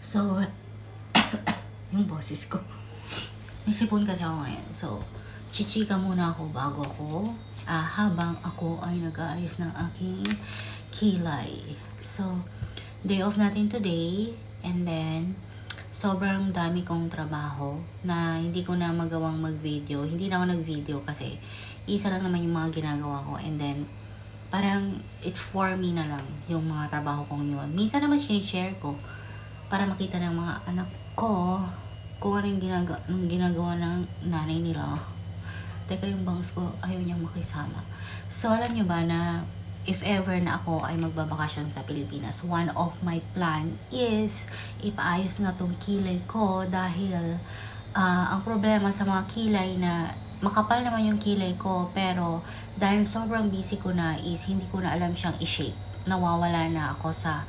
So, yung boses ko. May sipon kasi ako ngayon. So, chichika muna ako bago ako, habang ako ay nag-aayos ng aking kilay. So, day off natin today. And then, sobrang dami kong trabaho na hindi ko na magawang mag-video. Hindi na ako nag-video kasi isa lang naman yung mga ginagawa ko. And then, parang it's for me na lang yung mga trabaho kong yun. Minsan naman sinishare ko para makita ng mga anak ko kung ano yung ginagawa ng nanay nila. Teka, yung bangs ko, ayaw niyang makisama. So, alam niyo ba na if ever na ako ay magbabakasyon sa Pilipinas, one of my plan is ipaayos na tong kilay ko dahil ang problema sa mga kilay na makapal naman yung kilay ko, pero dahil sobrang busy ko na is hindi ko na alam siyang i-shape. Nawawala na ako sa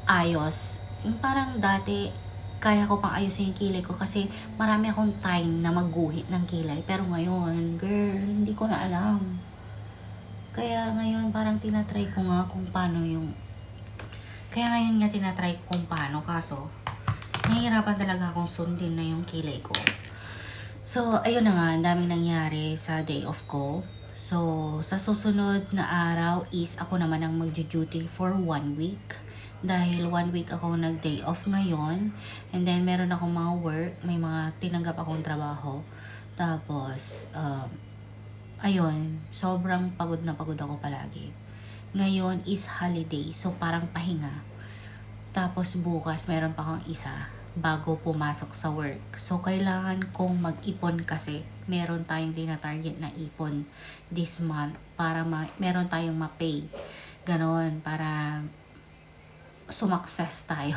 ayos. Yung parang dati, kaya ko pang ayusin yung kilay ko kasi marami akong time na magguhit ng kilay. Pero ngayon, girl, hindi ko na alam. Kaya ngayon, parang tinatry ko nga kung paano yung... Kaya ngayon nga tinatry ko kung paano. Kaso, nahihirapan talaga akong sundin na yung kilay ko. So, ayun na nga, ang daming nangyari sa day off ko. So, sa susunod na araw is ako naman ang mag-duty for 1 week. Dahil 1 week ako nag-day off ngayon. And then, meron akong mga work. May mga tinanggap akong trabaho. Tapos, ayun, sobrang pagod na pagod ako palagi. Ngayon is holiday. So, parang pahinga. Tapos, bukas, meron pa akong isa bago pumasok sa work. So, kailangan kong mag-ipon kasi meron tayong tina-target na ipon this month para meron tayong ma-pay. Ganon, para sumakses tayo.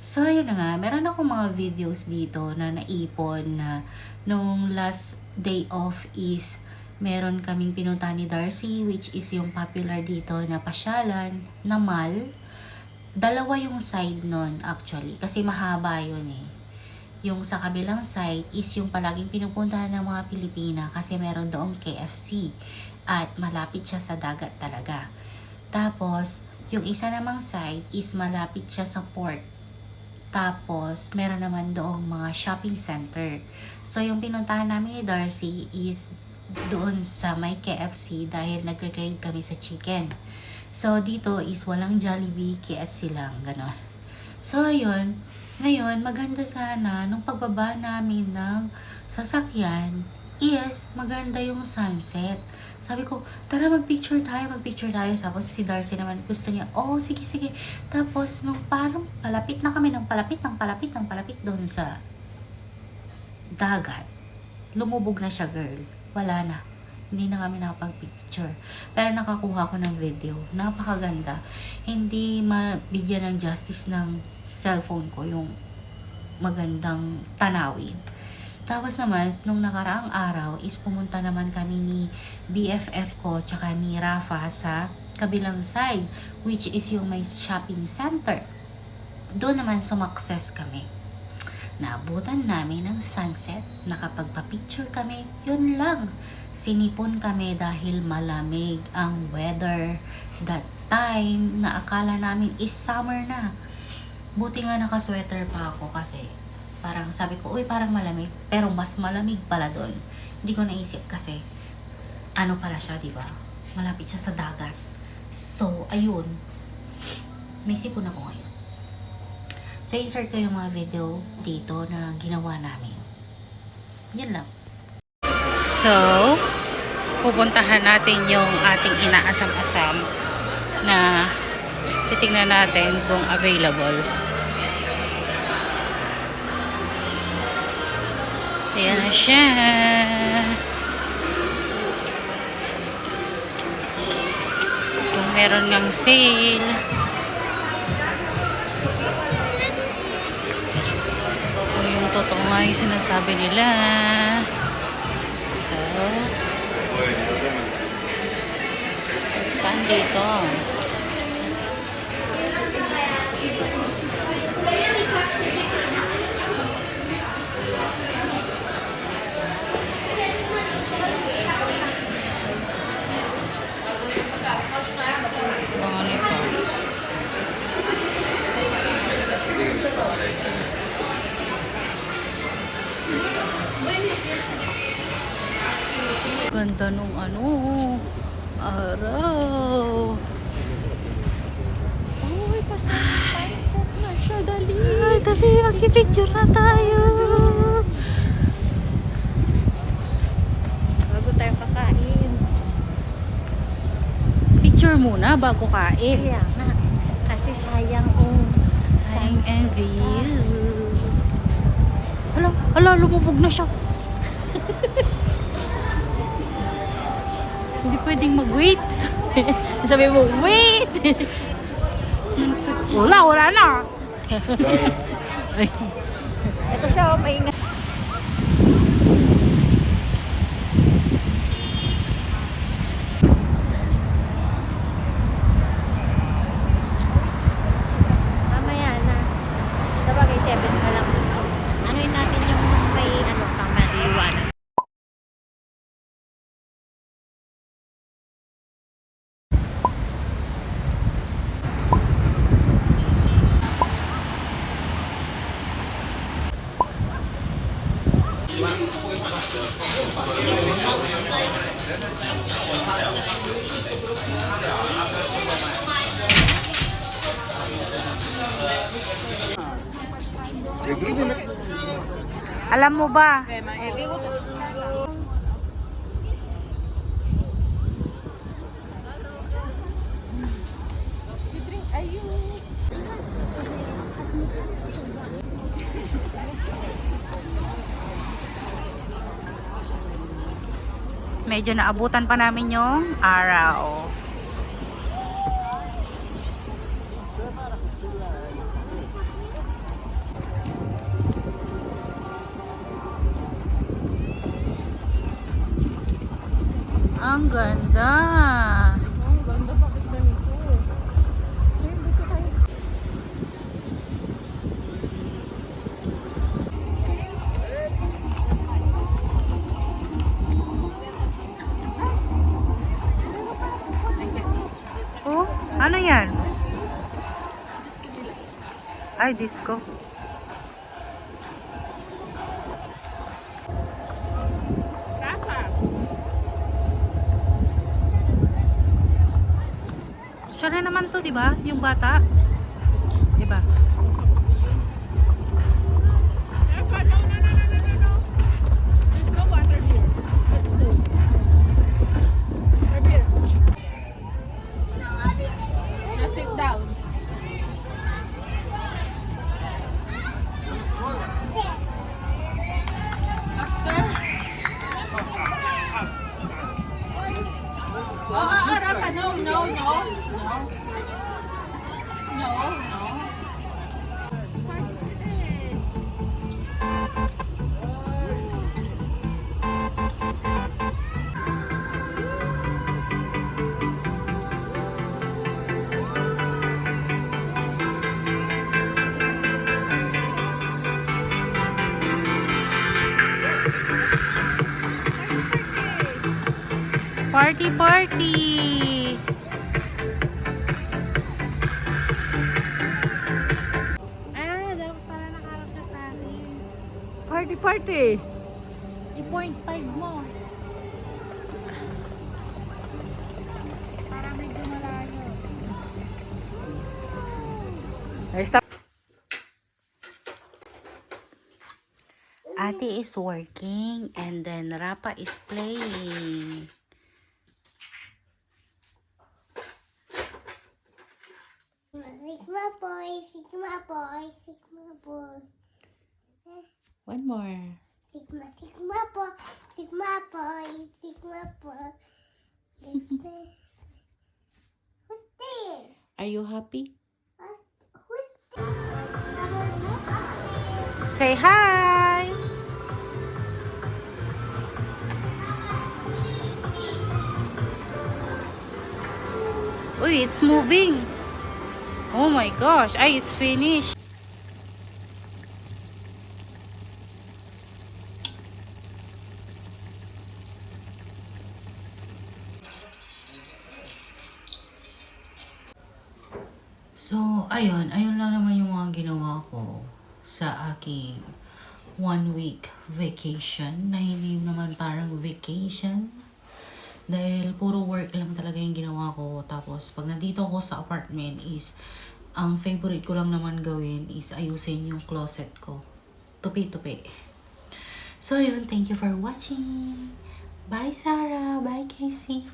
So, ayun na nga. Meron ako mga videos dito na naipon na nung last day off is meron kaming pinunta ni Darcy, which is yung popular dito na pasyalan na mall. Dalawa yung side nun actually kasi mahaba yun eh. Yung sa kabilang side is yung palaging pinupuntahan ng mga Pilipina kasi meron doong KFC at malapit siya sa dagat talaga. Tapos, yung isa namang side is malapit siya sa port. Tapos, meron naman doong mga shopping center. So, yung pinuntahan namin ni Darcy is doon sa may KFC dahil nagre-crave kami sa chicken. So, dito is walang Jollibee, KFC lang, gano'n. So, ayun. Ngayon, maganda sana nung pagbaba namin ng sasakyan is maganda yung sunset. Sabi ko, tara mag-picture tayo. Tapos si Darcy naman gusto niya, oh, sige. Tapos nung parang palapit na kami ng palapit doon sa dagat, lumubog na siya, girl. Wala na. Hindi na kami nakapag-picture. Pero nakakuha ko ng video. Napakaganda. Hindi mabigyan ng justice ng cellphone ko yung magandang tanawin. Tapos naman, nung nakaraang araw is pumunta naman kami ni BFF ko tsaka ni Rafa sa kabilang side, which is yung may shopping center. Doon naman sumakses kami. Naabutan namin ng sunset, nakapagpa-picture kami, yun lang. Sinipon kami dahil malamig ang weather that time na akala namin is summer na. Buti nga naka-sweater pa ako kasi parang sabi ko, uy, parang malamig. Pero mas malamig pala doon. Hindi ko naisip kasi ano pala siya, diba? Malapit siya sa dagat. So, ayun. May sipon ako ngayon. So, insert ko yung mga video dito na ginawa namin. Yan lang. So, pupuntahan natin yung ating inaasam-asam na titingnan natin kung available. Ayan na siya. Kung meron ngang sale. Kung yung totoo nga yung sinasabi nila. So, saan dito? Ano ito? ganda nung ano, araw. Uy, sunset na siya, dali. Ay, dali, magkipicture na tayo. Bago tayo kakain. Picture muna bago kain. Kaya nga. Kasi sayang oh. Sayang and view. Hala, lumubog na siya. Hindi pwedeng mag-wait. Sabi mo, wait! Wala na. Ay. Ito siya, oh, maingat. Mamaya na. Sa bagay, 7 ka lang. Anuin natin yung may ano, pang maliwanag. Alam mo ba? Medyo naabutan pa namin yung araw. Ang ganda. Ang ganda, bakit ganito? Oh, ano yan? Ay, disco. Siya na naman to, di ba? Yung bata. Di ba? There's no water here. Let's go. Right here. Now sit down. Master? Rafa, no. No. Party, party! Dapat pala nakarap ka sa akin. Party, party! I-point 5 mo. Para medyo malayo. Stop. Ate is working and then Rapa is playing. Sigma boy, Sigma boy, Sigma boy. One more. Sigma, Sigma boy, Sigma boy, Sigma boy. Who's there? Are you happy? Who's there? Say hi! Uy, it's moving. Oh my gosh. Ay, it's finished. So, ayun lang naman yung mga ginawa ko sa aking 1 week vacation na hindi naman parang vacation. Dahil puro work lang talaga yung ginawa ko. Tapos pag nandito ako sa apartment is, ang favorite ko lang naman gawin is ayusin yung closet ko. Tupi-tupi. So yun, thank you for watching. Bye Sarah, bye Casey.